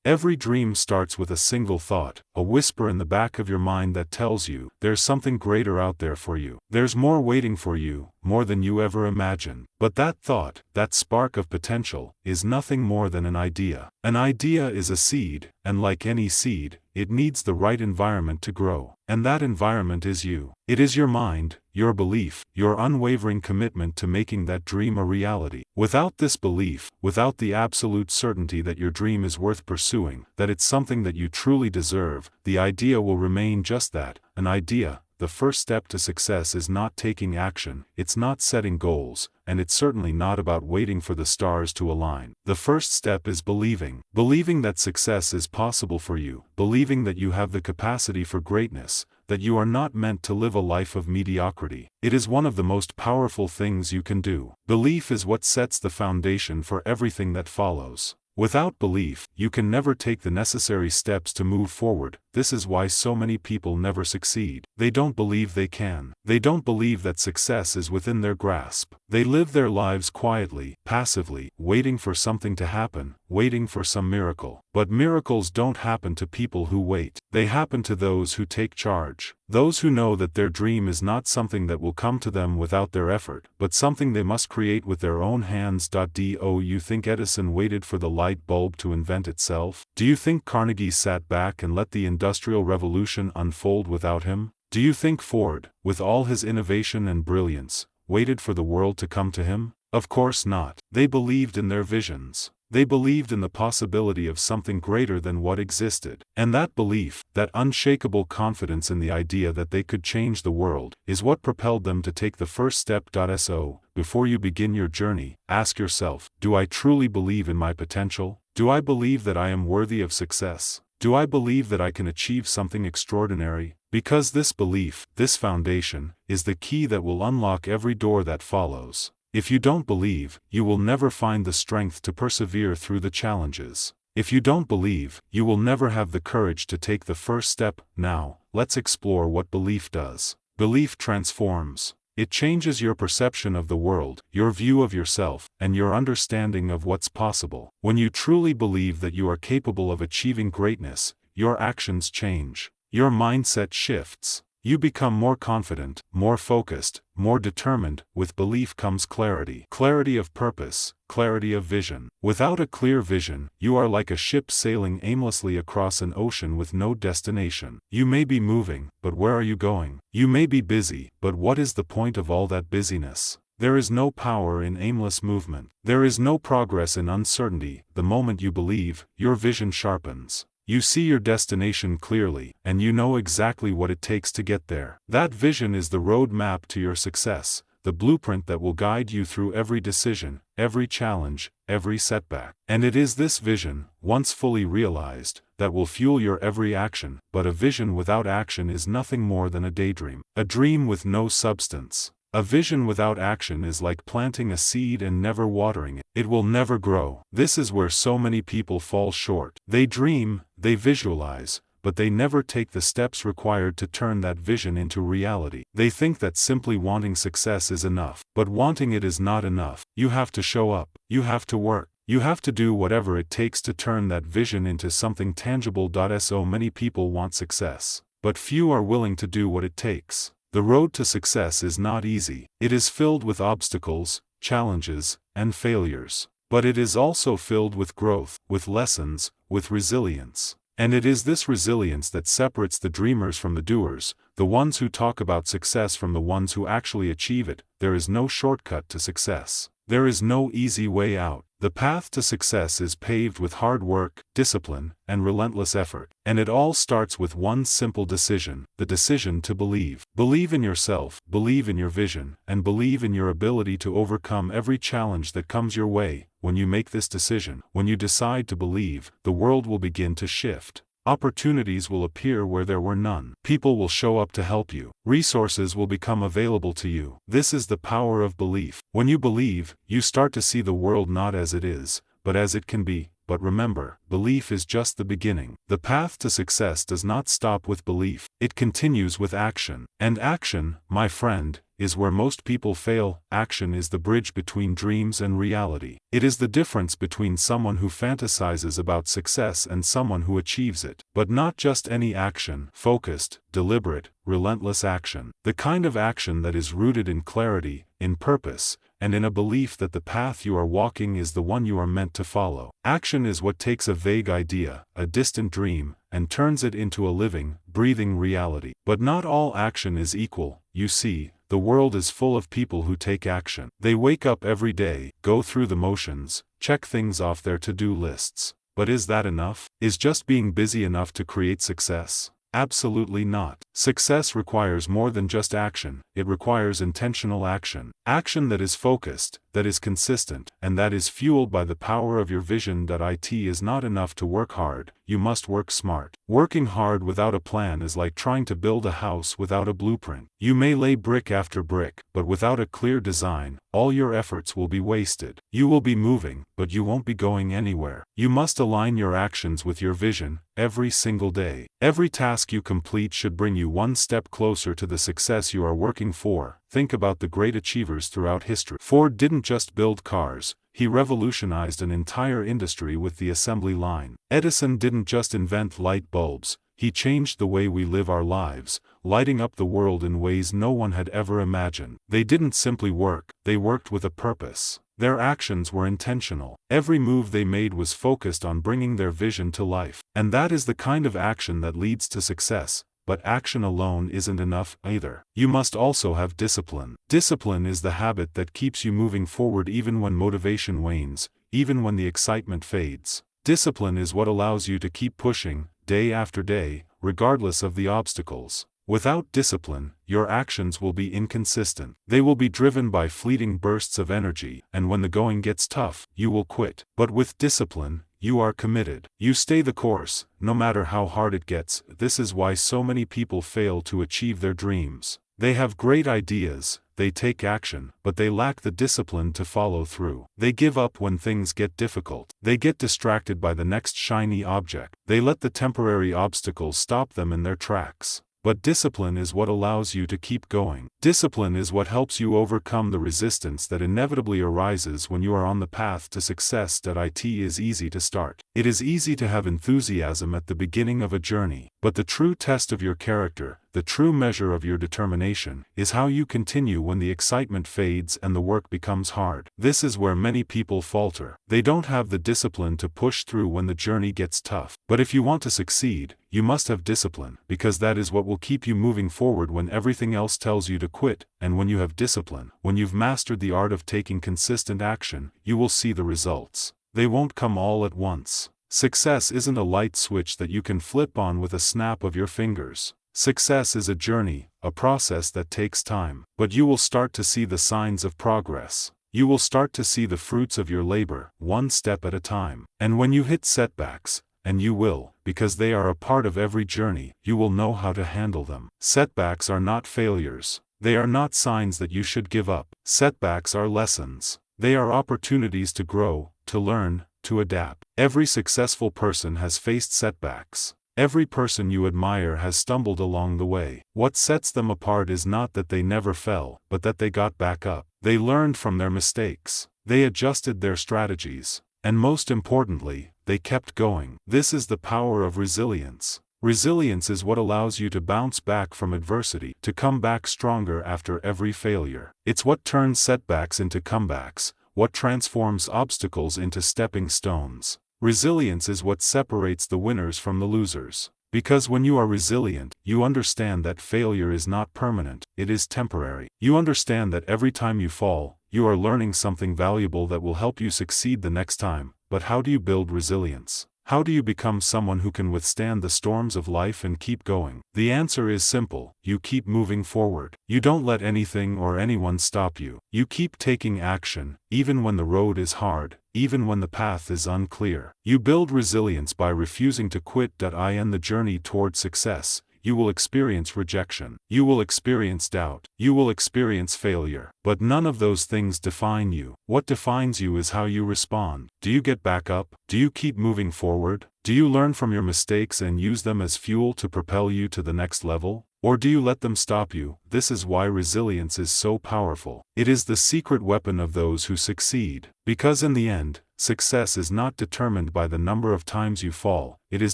Every dream starts with a single thought, a whisper in the back of your mind that tells you, there's something greater out there for you. There's more waiting for you, more than you ever imagined. But that thought, that spark of potential, is nothing more than an idea. An idea is a seed, and like any seed, it needs the right environment to grow. And that environment is you. It is your mind, your belief, your unwavering commitment to making that dream a reality. Without this belief, without the absolute certainty that your dream is worth pursuing, that it's something that you truly deserve, the idea will remain just that, an idea. The first step to success is not taking action, it's not setting goals, and it's certainly not about waiting for the stars to align. The first step is believing. Believing that success is possible for you, believing that you have the capacity for greatness, that you are not meant to live a life of mediocrity. It is one of the most powerful things you can do. Belief is what sets the foundation for everything that follows. Without belief, you can never take the necessary steps to move forward. This is why so many people never succeed. They don't believe they can. They don't believe that success is within their grasp. They live their lives quietly, passively, waiting for something to happen, waiting for some miracle. But miracles don't happen to people who wait. They happen to those who take charge. Those who know that their dream is not something that will come to them without their effort, but something they must create with their own hands. Do you think Edison waited for the light bulb to invent itself? Do you think Carnegie sat back and let the Industrial Revolution unfold without him? Do you think Ford, with all his innovation and brilliance, waited for the world to come to him? Of course not. They believed in their visions. They believed in the possibility of something greater than what existed. And that belief, that unshakable confidence in the idea that they could change the world, is what propelled them to take the first step. So, before you begin your journey, ask yourself, do I truly believe in my potential? Do I believe that I am worthy of success? Do I believe that I can achieve something extraordinary? Because this belief, this foundation, is the key that will unlock every door that follows. If you don't believe, you will never find the strength to persevere through the challenges. If you don't believe, you will never have the courage to take the first step. Now, let's explore what belief does. Belief transforms. It changes your perception of the world, your view of yourself, and your understanding of what's possible. When you truly believe that you are capable of achieving greatness, your actions change. Your mindset shifts. You become more confident, more focused, more determined. With belief comes clarity. Clarity of purpose, clarity of vision. Without a clear vision, you are like a ship sailing aimlessly across an ocean with no destination. You may be moving, but where are you going? You may be busy, but what is the point of all that busyness? There is no power in aimless movement. There is no progress in uncertainty. The moment you believe, your vision sharpens. You see your destination clearly, and you know exactly what it takes to get there. That vision is the road map to your success, the blueprint that will guide you through every decision, every challenge, every setback. And it is this vision, once fully realized, that will fuel your every action. But a vision without action is nothing more than a daydream. A dream with no substance. A vision without action is like planting a seed and never watering it. It will never grow. This is where so many people fall short. They dream, they visualize, but they never take the steps required to turn that vision into reality. They think that simply wanting success is enough, but wanting it is not enough. You have to show up. You have to work. You have to do whatever it takes to turn that vision into something tangible. So many people want success, but few are willing to do what it takes. The road to success is not easy. It is filled with obstacles, challenges, and failures. But it is also filled with growth, with lessons, with resilience. And it is this resilience that separates the dreamers from the doers, the ones who talk about success from the ones who actually achieve it. There is no shortcut to success. There is no easy way out. The path to success is paved with hard work, discipline, and relentless effort. And it all starts with one simple decision, the decision to believe. Believe in yourself, believe in your vision, and believe in your ability to overcome every challenge that comes your way. When you make this decision, when you decide to believe, the world will begin to shift. Opportunities will appear where there were none. People will show up to help you. Resources will become available to you. This is the power of belief. When you believe, you start to see the world not as it is, but as it can be. but remember, belief is just the beginning. The path to success does not stop with belief, it continues with action. And action, my friend, is where most people fail. Action is the bridge between dreams and reality. It is the difference between someone who fantasizes about success and someone who achieves it. But not just any action, focused, deliberate, relentless action. The kind of action that is rooted in clarity, in purpose, and in a belief that the path you are walking is the one you are meant to follow. Action is what takes a vague idea, a distant dream, and turns it into a living, breathing reality. But not all action is equal. You see, the world is full of people who take action. They wake up every day, go through the motions, check things off their to-do lists. But is that enough? Is just being busy enough to create success? Absolutely not. Success requires more than just action, it requires intentional action. Action that is focused, that is consistent, and that is fueled by the power of your vision. It is not enough to work hard, you must work smart. Working hard without a plan is like trying to build a house without a blueprint. You may lay brick after brick, but without a clear design, all your efforts will be wasted. You will be moving, but you won't be going anywhere. You must align your actions with your vision, every single day. Every task you complete should bring you one step closer to the success you are working for. Think about the great achievers throughout history. Ford didn't just build cars, he revolutionized an entire industry with the assembly line. Edison didn't just invent light bulbs, he changed the way we live our lives, lighting up the world in ways no one had ever imagined. They didn't simply work, they worked with a purpose. Their actions were intentional. Every move they made was focused on bringing their vision to life. And that is the kind of action that leads to success. But action alone isn't enough either. You must also have discipline. Discipline is the habit that keeps you moving forward even when motivation wanes, even when the excitement fades. Discipline is what allows you to keep pushing, day after day, regardless of the obstacles. Without discipline, your actions will be inconsistent. They will be driven by fleeting bursts of energy, and when the going gets tough, you will quit. But with discipline, you are committed. You stay the course, no matter how hard it gets. This is why so many people fail to achieve their dreams. They have great ideas, they take action, but they lack the discipline to follow through. They give up when things get difficult. They get distracted by the next shiny object. They let the temporary obstacles stop them in their tracks. But discipline is what allows you to keep going. Discipline is what helps you overcome the resistance that inevitably arises when you are on the path to success. It is easy to start. It is easy to have enthusiasm at the beginning of a journey. But the true test of your character, the true measure of your determination, is how you continue when the excitement fades and the work becomes hard. This is where many people falter. They don't have the discipline to push through when the journey gets tough. But if you want to succeed, you must have discipline, because that is what will keep you moving forward when everything else tells you to quit. And when you have discipline, when you've mastered the art of taking consistent action, you will see the results. They won't come all at once. Success isn't a light switch that you can flip on with a snap of your fingers. Success is a journey, a process that takes time. But you will start to see the signs of progress. You will start to see the fruits of your labor, one step at a time. And when you hit setbacks, and you will, because they are a part of every journey, you will know how to handle them. Setbacks are not failures. They are not signs that you should give up. Setbacks are lessons. They are opportunities to grow, to learn, to adapt. Every successful person has faced setbacks. Every person you admire has stumbled along the way. What sets them apart is not that they never fell, but that they got back up. They learned from their mistakes. They adjusted their strategies. And most importantly, they kept going. This is the power of resilience. Resilience is what allows you to bounce back from adversity, to come back stronger after every failure. It's what turns setbacks into comebacks, what transforms obstacles into stepping stones. Resilience is what separates the winners from the losers. Because when you are resilient, you understand that failure is not permanent, it is temporary. You understand that every time you fall, you are learning something valuable that will help you succeed the next time. But how do you build resilience? How do you become someone who can withstand the storms of life and keep going? The answer is simple: you keep moving forward. You don't let anything or anyone stop you. You keep taking action, even when the road is hard, even when the path is unclear. You build resilience by refusing to quit. In the journey toward success, you will experience rejection. You will experience doubt. You will experience failure. But none of those things define you. What defines you is how you respond. Do you get back up? Do you keep moving forward? Do you learn from your mistakes and use them as fuel to propel you to the next level? Or do you let them stop you? This is why resilience is so powerful. It is the secret weapon of those who succeed. Because in the end, success is not determined by the number of times you fall, it is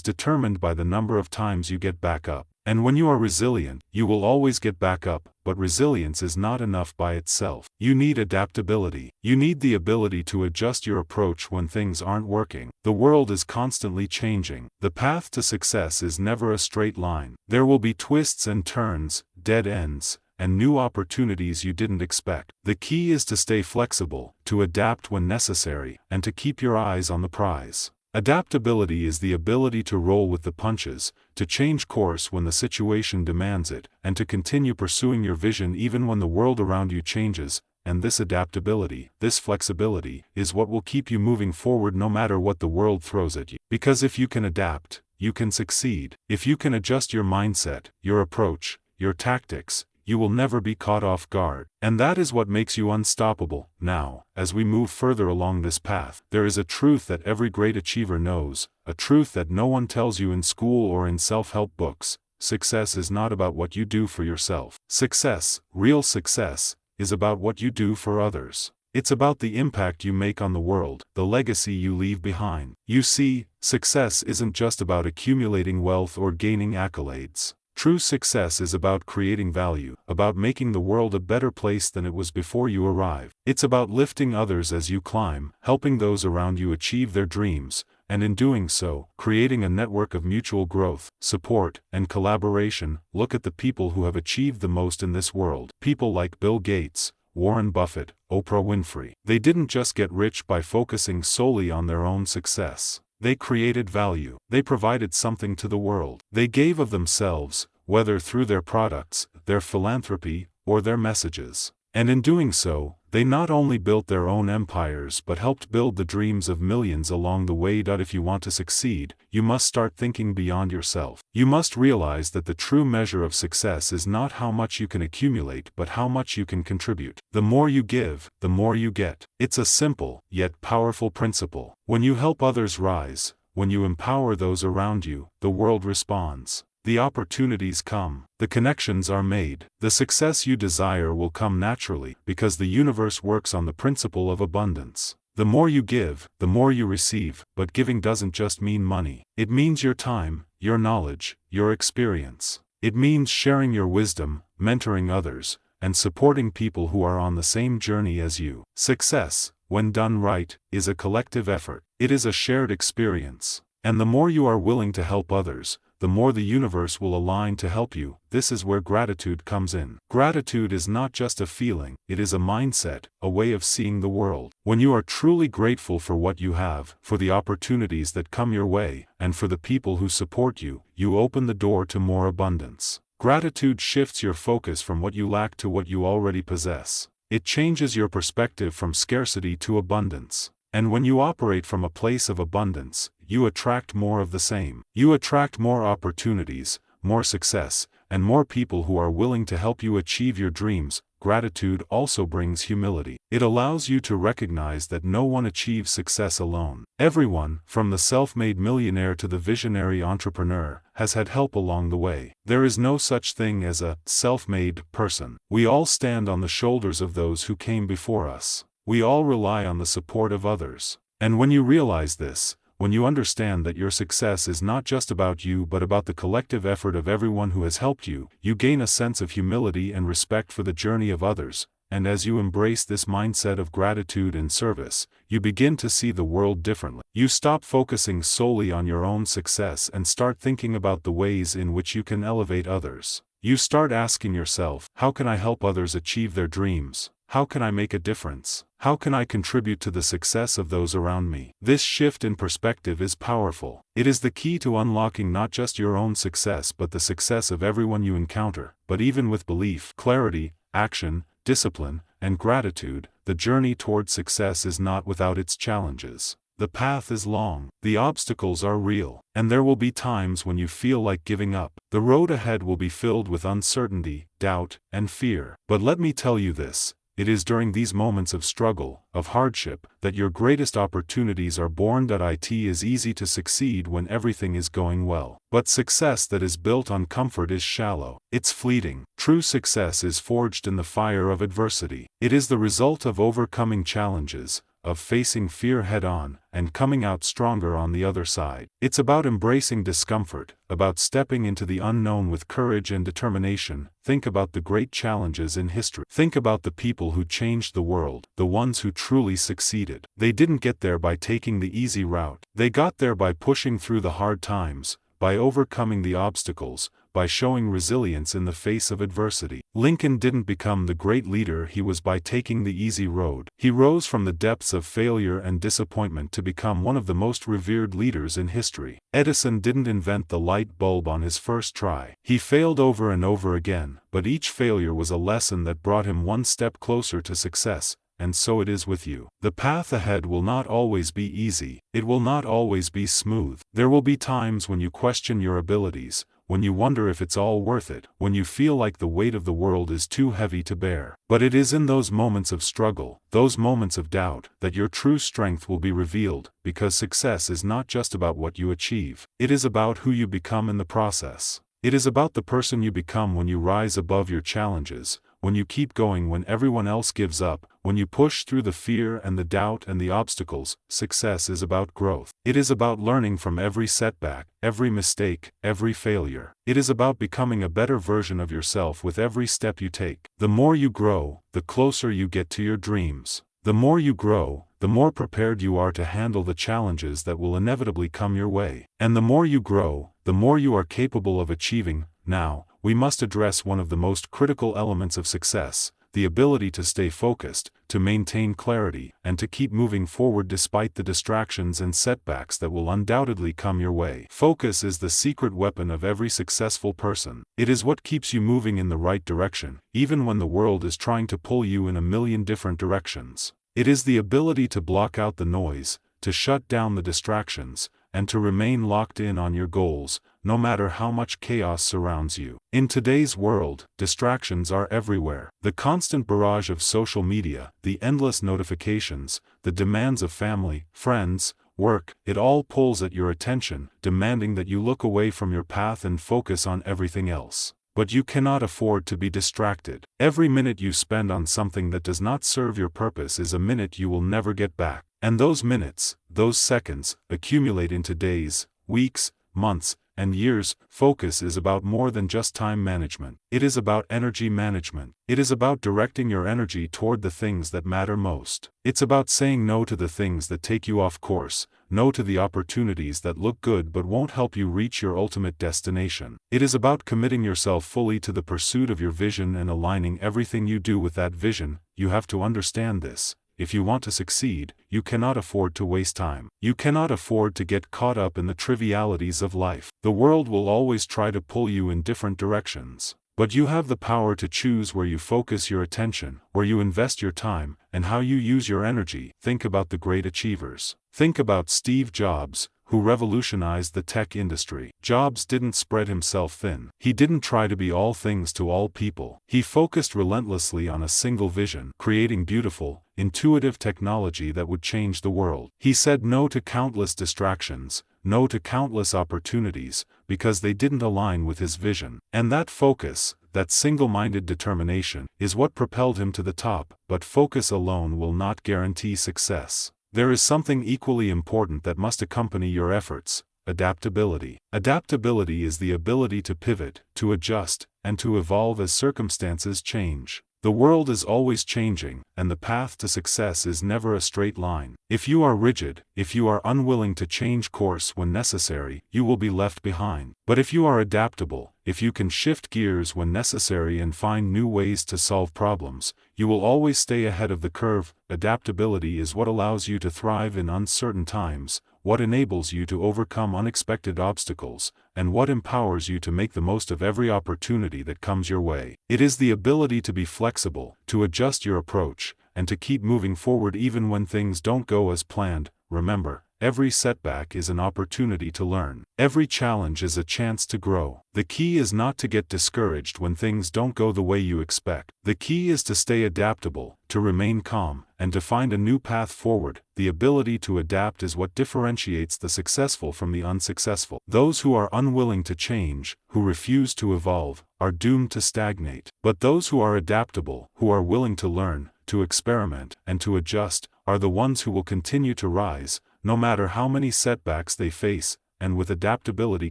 determined by the number of times you get back up. And when you are resilient, you will always get back up, but resilience is not enough by itself. You need adaptability. You need the ability to adjust your approach when things aren't working. The world is constantly changing. The path to success is never a straight line. There will be twists and turns, dead ends, and new opportunities you didn't expect. The key is to stay flexible, to adapt when necessary, and to keep your eyes on the prize. Adaptability is the ability to roll with the punches, to change course when the situation demands it, and to continue pursuing your vision even when the world around you changes. And this adaptability, this flexibility, is what will keep you moving forward no matter what the world throws at you. Because if you can adapt, you can succeed. If you can adjust your mindset, your approach, your tactics, you will never be caught off guard. And that is what makes you unstoppable. Now, as we move further along this path, there is a truth that every great achiever knows, a truth that no one tells you in school or in self-help books. Success is not about what you do for yourself. Success, real success, is about what you do for others. It's about the impact you make on the world, the legacy you leave behind. You see, success isn't just about accumulating wealth or gaining accolades. True success is about creating value, about making the world a better place than it was before you arrived. It's about lifting others as you climb, helping those around you achieve their dreams, and in doing so, creating a network of mutual growth, support, and collaboration. Look at the people who have achieved the most in this world. People like Bill Gates, Warren Buffett, Oprah Winfrey. They didn't just get rich by focusing solely on their own success. They created value. They provided something to the world. They gave of themselves, whether through their products, their philanthropy, or their messages. And in doing so, they not only built their own empires but helped build the dreams of millions along the way. If you want to succeed, you must start thinking beyond yourself. You must realize that the true measure of success is not how much you can accumulate but how much you can contribute. The more you give, the more you get. It's a simple, yet powerful principle. When you help others rise, when you empower those around you, the world responds. The opportunities come, the connections are made, the success you desire will come naturally because the universe works on the principle of abundance. The more you give, the more you receive, but giving doesn't just mean money. It means your time, your knowledge, your experience. It means sharing your wisdom, mentoring others, and supporting people who are on the same journey as you. Success, when done right, is a collective effort. It is a shared experience. And the more you are willing to help others, the more the universe will align to help you. This is where gratitude comes in. Gratitude is not just a feeling, it is a mindset, a way of seeing the world. When you are truly grateful for what you have, for the opportunities that come your way, and for the people who support you, you open the door to more abundance. Gratitude shifts your focus from what you lack to what you already possess. It changes your perspective from scarcity to abundance. And when you operate from a place of abundance, you attract more of the same. You attract more opportunities, more success, and more people who are willing to help you achieve your dreams. Gratitude also brings humility. It allows you to recognize that no one achieves success alone. Everyone, from the self-made millionaire to the visionary entrepreneur, has had help along the way. There is no such thing as a self-made person. We all stand on the shoulders of those who came before us. We all rely on the support of others. And when you realize this, when you understand that your success is not just about you but about the collective effort of everyone who has helped you, you gain a sense of humility and respect for the journey of others. And as you embrace this mindset of gratitude and service, you begin to see the world differently. You stop focusing solely on your own success and start thinking about the ways in which you can elevate others. You start asking yourself, how can I help others achieve their dreams? How can I make a difference? How can I contribute to the success of those around me? This shift in perspective is powerful. It is the key to unlocking not just your own success but the success of everyone you encounter. But even with belief, clarity, action, discipline, and gratitude, the journey toward success is not without its challenges. The path is long, the obstacles are real, and there will be times when you feel like giving up. The road ahead will be filled with uncertainty, doubt, and fear. But let me tell you this. It is during these moments of struggle, of hardship, that your greatest opportunities are born. It is easy to succeed when everything is going well. But success that is built on comfort is shallow. It's fleeting. True success is forged in the fire of adversity. It is the result of overcoming challenges, of facing fear head-on, and coming out stronger on the other side. It's about embracing discomfort, about stepping into the unknown with courage and determination. Think about the great challenges in history. Think about the people who changed the world, the ones who truly succeeded. They didn't get there by taking the easy route. They got there by pushing through the hard times, by overcoming the obstacles, by showing resilience in the face of adversity. Lincoln didn't become the great leader he was by taking the easy road. He rose from the depths of failure and disappointment to become one of the most revered leaders in history. Edison didn't invent the light bulb on his first try. He failed over and over again, but each failure was a lesson that brought him one step closer to success. And so it is with you. The path ahead will not always be easy. It will not always be smooth. There will be times when you question your abilities, when you wonder if it's all worth it, when you feel like the weight of the world is too heavy to bear. But it is in those moments of struggle, those moments of doubt, that your true strength will be revealed, because success is not just about what you achieve. It is about who you become in the process. It is about the person you become when you rise above your challenges, when you keep going when everyone else gives up, when you push through the fear and the doubt and the obstacles. Success is about growth. It is about learning from every setback, every mistake, every failure. It is about becoming a better version of yourself with every step you take. The more you grow, the closer you get to your dreams. The more you grow, the more prepared you are to handle the challenges that will inevitably come your way. And the more you grow, the more you are capable of achieving. Now, we must address one of the most critical elements of success, the ability to stay focused, to maintain clarity, and to keep moving forward despite the distractions and setbacks that will undoubtedly come your way. Focus is the secret weapon of every successful person. It is what keeps you moving in the right direction, even when the world is trying to pull you in a million different directions. It is the ability to block out the noise, to shut down the distractions, and to remain locked in on your goals, no matter how much chaos surrounds you. In today's world, distractions are everywhere. The constant barrage of social media, the endless notifications, the demands of family, friends, work, it all pulls at your attention, demanding that you look away from your path and focus on everything else. But you cannot afford to be distracted. Every minute you spend on something that does not serve your purpose is a minute you will never get back. And those minutes, those seconds, accumulate into days, weeks, months, and years. Focus is about more than just time management. It is about energy management. It is about directing your energy toward the things that matter most. It's about saying no to the things that take you off course, no to the opportunities that look good but won't help you reach your ultimate destination. It is about committing yourself fully to the pursuit of your vision and aligning everything you do with that vision. You have to understand this. If you want to succeed, you cannot afford to waste time. You cannot afford to get caught up in the trivialities of life. The world will always try to pull you in different directions. But you have the power to choose where you focus your attention, where you invest your time, and how you use your energy. Think about the great achievers. Think about Steve Jobs, who revolutionized the tech industry. Jobs didn't spread himself thin. He didn't try to be all things to all people. He focused relentlessly on a single vision, creating beautiful, intuitive technology that would change the world. He said no to countless distractions, no to countless opportunities, because they didn't align with his vision. And that focus, that single-minded determination, is what propelled him to the top. But focus alone will not guarantee success. There is something equally important that must accompany your efforts: adaptability. Adaptability is the ability to pivot, to adjust, and to evolve as circumstances change. The world is always changing, and the path to success is never a straight line. If you are rigid, if you are unwilling to change course when necessary, you will be left behind. But if you are adaptable, if you can shift gears when necessary and find new ways to solve problems, you will always stay ahead of the curve. Adaptability is what allows you to thrive in uncertain times, what enables you to overcome unexpected obstacles, and what empowers you to make the most of every opportunity that comes your way. It is the ability to be flexible, to adjust your approach, and to keep moving forward even when things don't go as planned. Remember, every setback is an opportunity to learn. Every challenge is a chance to grow. The key is not to get discouraged when things don't go the way you expect. The key is to stay adaptable, to remain calm, and to find a new path forward. The ability to adapt is what differentiates the successful from the unsuccessful. Those who are unwilling to change, who refuse to evolve, are doomed to stagnate. But those who are adaptable, who are willing to learn, to experiment, and to adjust, are the ones who will continue to rise, no matter how many setbacks they face. And with adaptability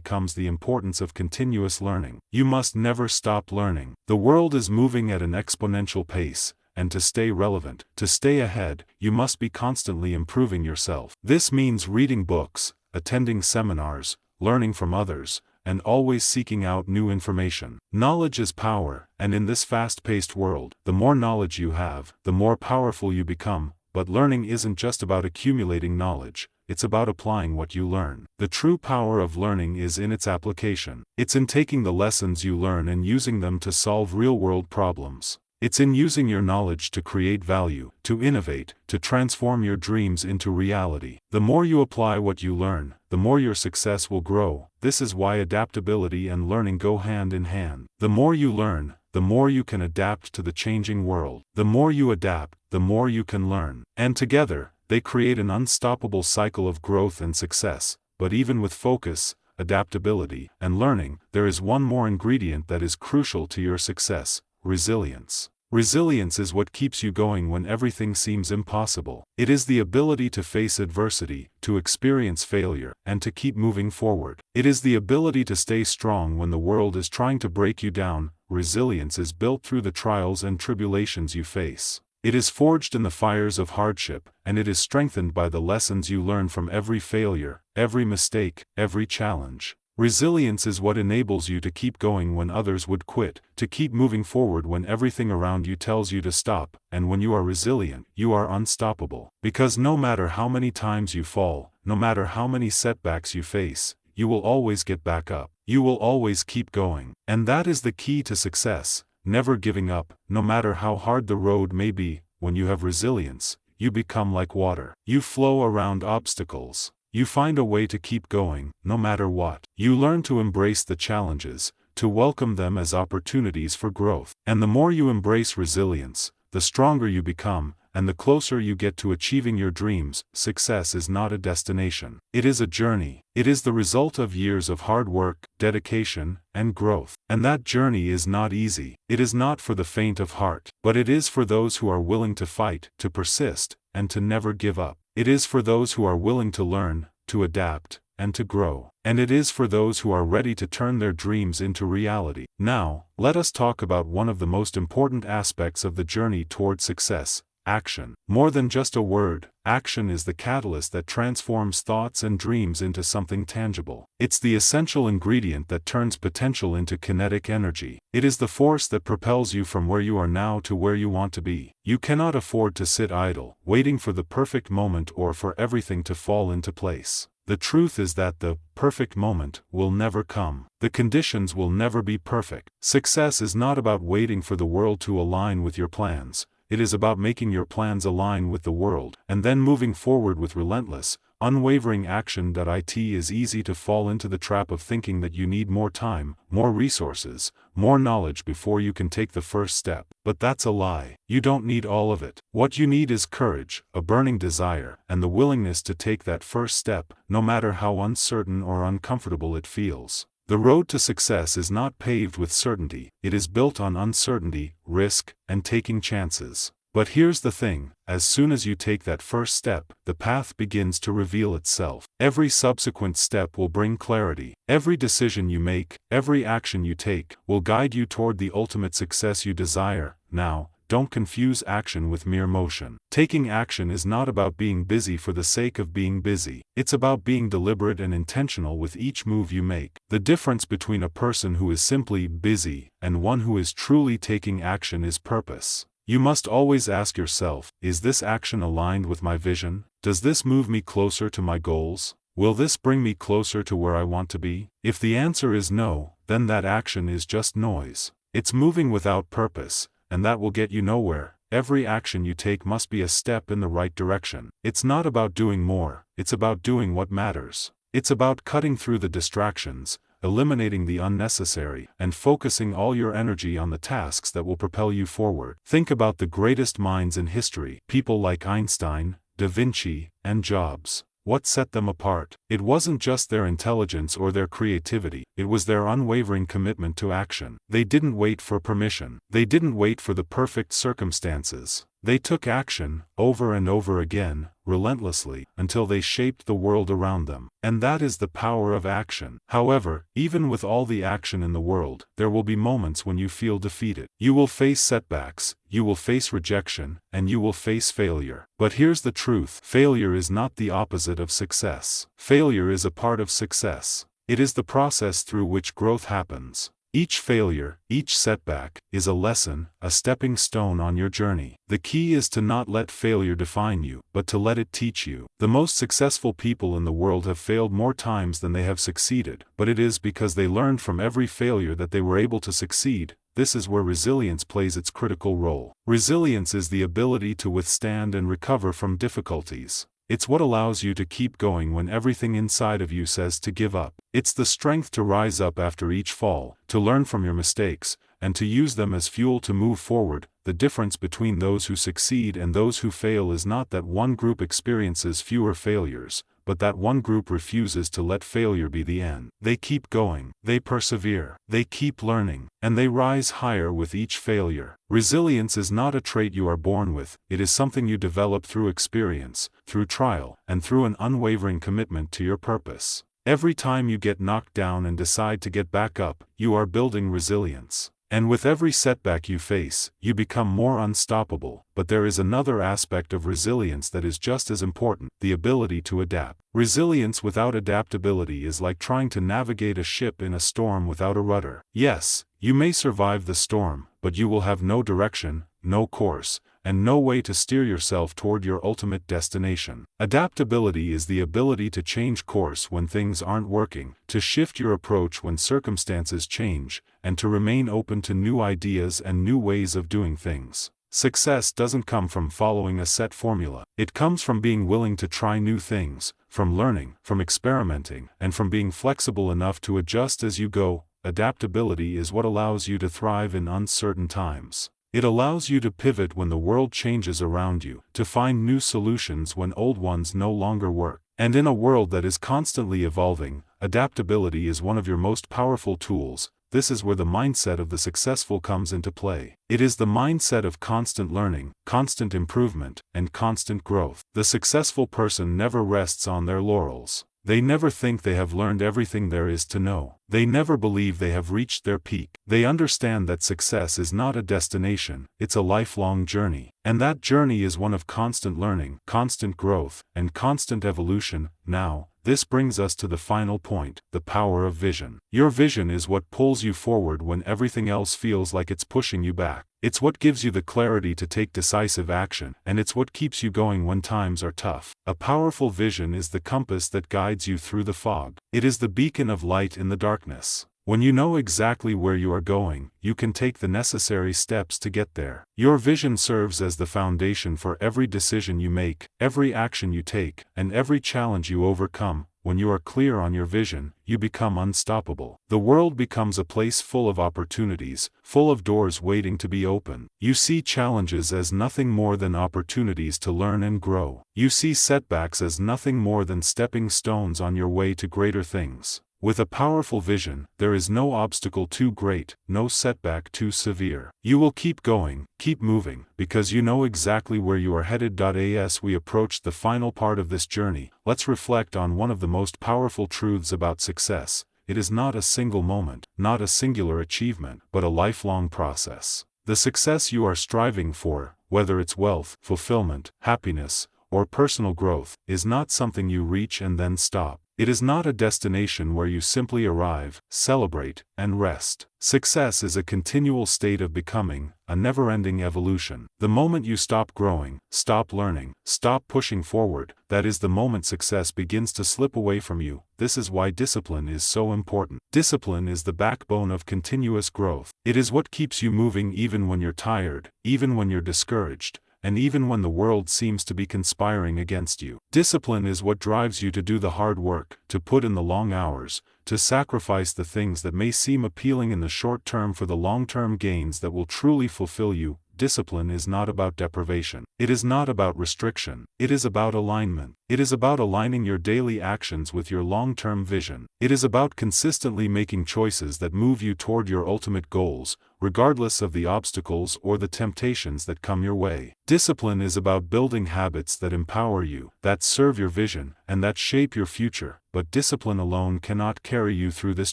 comes the importance of continuous learning. You must never stop learning. The world is moving at an exponential pace, and to stay relevant, to stay ahead, you must be constantly improving yourself. This means reading books, attending seminars, learning from others, and always seeking out new information. Knowledge is power, and in this fast-paced world, the more knowledge you have, the more powerful you become. But learning isn't just about accumulating knowledge, it's about applying what you learn. The true power of learning is in its application. It's in taking the lessons you learn and using them to solve real-world problems. It's in using your knowledge to create value, to innovate, to transform your dreams into reality. The more you apply what you learn, the more your success will grow. This is why adaptability and learning go hand in hand. The more you learn, the more you can adapt to the changing world. The more you adapt, the more you can learn. And together, they create an unstoppable cycle of growth and success. But even with focus, adaptability, and learning, there is one more ingredient that is crucial to your success: resilience. Resilience is what keeps you going when everything seems impossible. It is the ability to face adversity, to experience failure, and to keep moving forward. It is the ability to stay strong when the world is trying to break you down. Resilience is built through the trials and tribulations you face. It is forged in the fires of hardship, and it is strengthened by the lessons you learn from every failure, every mistake, every challenge. Resilience is what enables you to keep going when others would quit, to keep moving forward when everything around you tells you to stop, and when you are resilient, you are unstoppable. Because no matter how many times you fall, no matter how many setbacks you face, you will always get back up. You will always keep going. And that is the key to success, never giving up, no matter how hard the road may be. When you have resilience, you become like water. You flow around obstacles. You find a way to keep going, no matter what. You learn to embrace the challenges, to welcome them as opportunities for growth. And the more you embrace resilience, the stronger you become, and the closer you get to achieving your dreams. Success is not a destination. It is a journey. It is the result of years of hard work, dedication, and growth. And that journey is not easy. It is not for the faint of heart, but it is for those who are willing to fight, to persist, and to never give up. It is for those who are willing to learn, to adapt, and to grow. And it is for those who are ready to turn their dreams into reality. Now, let us talk about one of the most important aspects of the journey toward success: action. More than just a word, action is the catalyst that transforms thoughts and dreams into something tangible. It's the essential ingredient that turns potential into kinetic energy. It is the force that propels you from where you are now to where you want to be. You cannot afford to sit idle, waiting for the perfect moment or for everything to fall into place. The truth is that the perfect moment will never come. The conditions will never be perfect. Success is not about waiting for the world to align with your plans. It is about making your plans align with the world, and then moving forward with relentless, unwavering action. It is easy to fall into the trap of thinking that you need more time, more resources, more knowledge before you can take the first step. But that's a lie. You don't need all of it. What you need is courage, a burning desire, and the willingness to take that first step, no matter how uncertain or uncomfortable it feels. The road to success is not paved with certainty. It is built on uncertainty, risk, and taking chances. But here's the thing: as soon as you take that first step, the path begins to reveal itself. Every subsequent step will bring clarity. Every decision you make, every action you take, will guide you toward the ultimate success you desire. Now, don't confuse action with mere motion. Taking action is not about being busy for the sake of being busy. It's about being deliberate and intentional with each move you make. The difference between a person who is simply busy and one who is truly taking action is purpose. You must always ask yourself, is this action aligned with my vision? Does this move me closer to my goals? Will this bring me closer to where I want to be? If the answer is no, then that action is just noise. It's moving without purpose, and that will get you nowhere. every action you take must be a step in the right direction. It's not about doing more, it's about doing what matters. It's about cutting through the distractions, eliminating the unnecessary, and focusing all your energy on the tasks that will propel you forward. Think about the greatest minds in history, people like Einstein, Da Vinci, and Jobs. What set them apart? It wasn't just their intelligence or their creativity, it was their unwavering commitment to action. They didn't wait for permission. They didn't wait for the perfect circumstances. They took action, over and over again, relentlessly, until they shaped the world around them. And that is the power of action. However, even with all the action in the world, there will be moments when you feel defeated. You will face setbacks, you will face rejection, and you will face failure. But here's the truth: failure is not the opposite of success. Failure is a part of success. It is the process through which growth happens. Each failure, each setback, is a lesson, a stepping stone on your journey. The key is to not let failure define you, but to let it teach you. The most successful people in the world have failed more times than they have succeeded, but it is because they learned from every failure that they were able to succeed. This is where resilience plays its critical role. Resilience is the ability to withstand and recover from difficulties. It's what allows you to keep going when everything inside of you says to give up. It's the strength to rise up after each fall, to learn from your mistakes, and to use them as fuel to move forward. The difference between those who succeed and those who fail is not that one group experiences fewer failures, but that one group refuses to let failure be the end. They keep going, they persevere, they keep learning, and they rise higher with each failure. Resilience is not a trait you are born with, it is something you develop through experience, through trial, and through an unwavering commitment to your purpose. Every time you get knocked down and decide to get back up, you are building resilience. And with every setback you face, you become more unstoppable. But there is another aspect of resilience that is just as important: the ability to adapt. Resilience without adaptability is like trying to navigate a ship in a storm without a rudder. Yes, you may survive the storm, but you will have no direction, no course, and no way to steer yourself toward your ultimate destination. Adaptability is the ability to change course when things aren't working, to shift your approach when circumstances change, and to remain open to new ideas and new ways of doing things. Success doesn't come from following a set formula. It comes from being willing to try new things, from learning, from experimenting, and from being flexible enough to adjust as you go. Adaptability is what allows you to thrive in uncertain times. It allows you to pivot when the world changes around you, to find new solutions when old ones no longer work. And in a world that is constantly evolving, adaptability is one of your most powerful tools. This is where the mindset of the successful comes into play. It is the mindset of constant learning, constant improvement, and constant growth. The successful person never rests on their laurels. They never think they have learned everything there is to know. They never believe they have reached their peak. They understand that success is not a destination, it's a lifelong journey. And that journey is one of constant learning, constant growth, and constant evolution. Now, this brings us to the final point: the power of vision. Your vision is what pulls you forward when everything else feels like it's pushing you back. It's what gives you the clarity to take decisive action, and it's what keeps you going when times are tough. A powerful vision is the compass that guides you through the fog. It is the beacon of light in the darkness. When you know exactly where you are going, you can take the necessary steps to get there. Your vision serves as the foundation for every decision you make, every action you take, and every challenge you overcome. When you are clear on your vision, you become unstoppable. The world becomes a place full of opportunities, full of doors waiting to be opened. You see challenges as nothing more than opportunities to learn and grow. You see setbacks as nothing more than stepping stones on your way to greater things. With a powerful vision, there is no obstacle too great, no setback too severe. You will keep going, keep moving, because you know exactly where you are headed. As we approach the final part of this journey, let's reflect on one of the most powerful truths about success. It is not a single moment, not a singular achievement, but a lifelong process. The success you are striving for, whether it's wealth, fulfillment, happiness, or personal growth, is not something you reach and then stop. It is not a destination where you simply arrive, celebrate, and rest. Success is a continual state of becoming, a never-ending evolution. The moment you stop growing, stop learning, stop pushing forward, that is the moment success begins to slip away from you. This is why discipline is so important. Discipline is the backbone of continuous growth. It is what keeps you moving even when you're tired, even when you're discouraged, and even when the world seems to be conspiring against you. Discipline is what drives you to do the hard work, to put in the long hours, to sacrifice the things that may seem appealing in the short term for the long-term gains that will truly fulfill you. Discipline is not about deprivation. It is not about restriction. It is about alignment. It is about aligning your daily actions with your long-term vision. It is about consistently making choices that move you toward your ultimate goals, regardless of the obstacles or the temptations that come your way. Discipline is about building habits that empower you, that serve your vision, and that shape your future. But discipline alone cannot carry you through this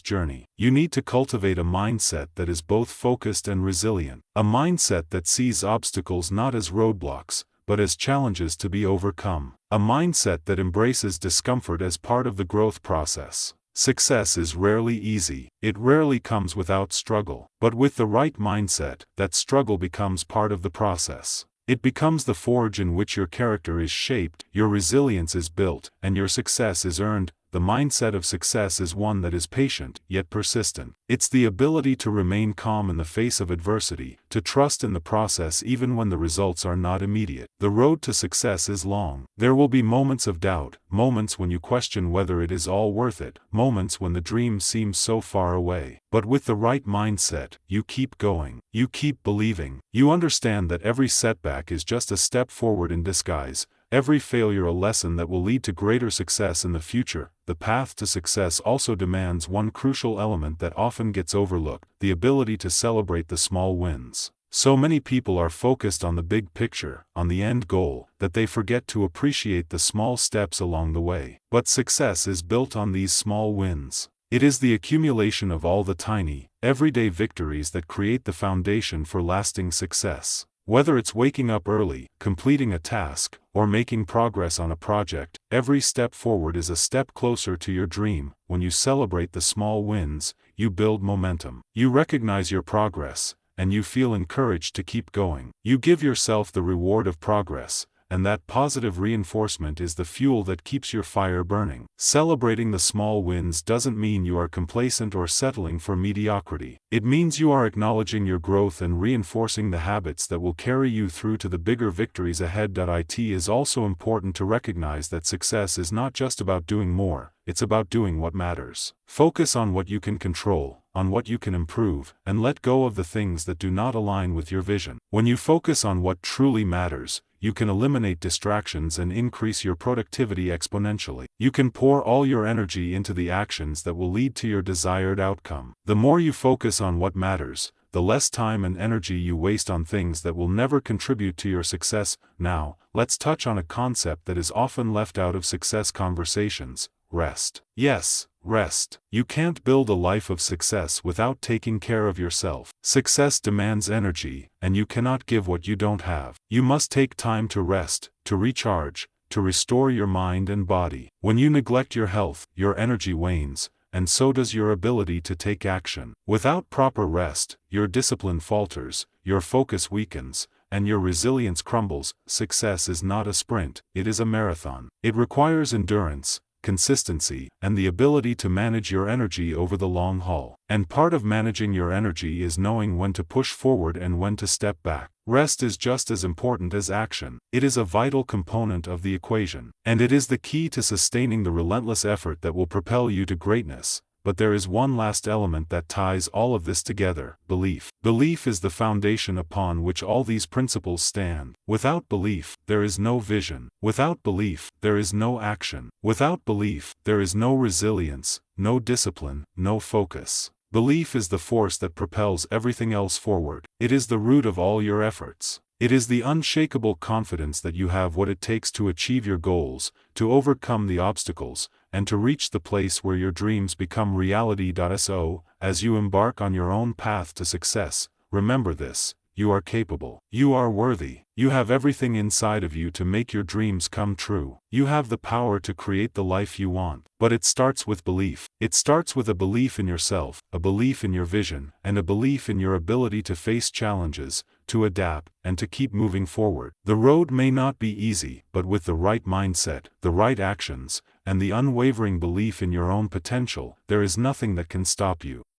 journey. You need to cultivate a mindset that is both focused and resilient. A mindset that sees obstacles not as roadblocks, but as challenges to be overcome. A mindset that embraces discomfort as part of the growth process. Success is rarely easy. It rarely comes without struggle. But with the right mindset, that struggle becomes part of the process. It becomes the forge in which your character is shaped, your resilience is built, and your success is earned. The mindset of success is one that is patient, yet persistent. It's the ability to remain calm in the face of adversity, to trust in the process even when the results are not immediate. The road to success is long. There will be moments of doubt, moments when you question whether it is all worth it, moments when the dream seems so far away. But with the right mindset, you keep going. You keep believing. You understand that every setback is just a step forward in disguise, every failure a lesson that will lead to greater success in the future. The path to success also demands one crucial element that often gets overlooked: the ability to celebrate the small wins. So many people are focused on the big picture, on the end goal, that they forget to appreciate the small steps along the way. But success is built on these small wins. It is the accumulation of all the tiny, everyday victories that create the foundation for lasting success. Whether it's waking up early, completing a task, or making progress on a project, every step forward is a step closer to your dream. When you celebrate the small wins, you build momentum. You recognize your progress, and you feel encouraged to keep going. You give yourself the reward of progress, and that positive reinforcement is the fuel that keeps your fire burning. Celebrating the small wins doesn't mean you are complacent or settling for mediocrity. It means you are acknowledging your growth and reinforcing the habits that will carry you through to the bigger victories ahead. It is also important to recognize that success is not just about doing more, it's about doing what matters. Focus on what you can control, on what you can improve, and let go of the things that do not align with your vision. When you focus on what truly matters, you can eliminate distractions and increase your productivity exponentially. You can pour all your energy into the actions that will lead to your desired outcome. The more you focus on what matters, the less time and energy you waste on things that will never contribute to your success. Now, let's touch on a concept that is often left out of success conversations: rest. Yes, rest. You can't build a life of success without taking care of yourself. Success demands energy, and you cannot give what you don't have. You must take time to rest, to recharge, to restore your mind and body. When you neglect your health, your energy wanes, and so does your ability to take action. Without proper rest, your discipline falters, your focus weakens, and your resilience crumbles. Success is not a sprint, it is a marathon. It requires endurance, consistency, and the ability to manage your energy over the long haul. And part of managing your energy is knowing when to push forward and when to step back. Rest is just as important as action. It is a vital component of the equation. And it is the key to sustaining the relentless effort that will propel you to greatness. But there is one last element that ties all of this together: belief. Belief is the foundation upon which all these principles stand. Without belief, there is no vision. Without belief, there is no action. Without belief, there is no resilience, no discipline, no focus. Belief is the force that propels everything else forward. It is the root of all your efforts. It is the unshakable confidence that you have what it takes to achieve your goals, to overcome the obstacles, and to reach the place where your dreams become reality. So, as you embark on your own path to success, remember this: you are capable. You are worthy. You have everything inside of you to make your dreams come true. You have the power to create the life you want. But it starts with belief. It starts with a belief in yourself, a belief in your vision, and a belief in your ability to face challenges, to adapt, and to keep moving forward. The road may not be easy, but with the right mindset, the right actions, and the unwavering belief in your own potential, there is nothing that can stop you.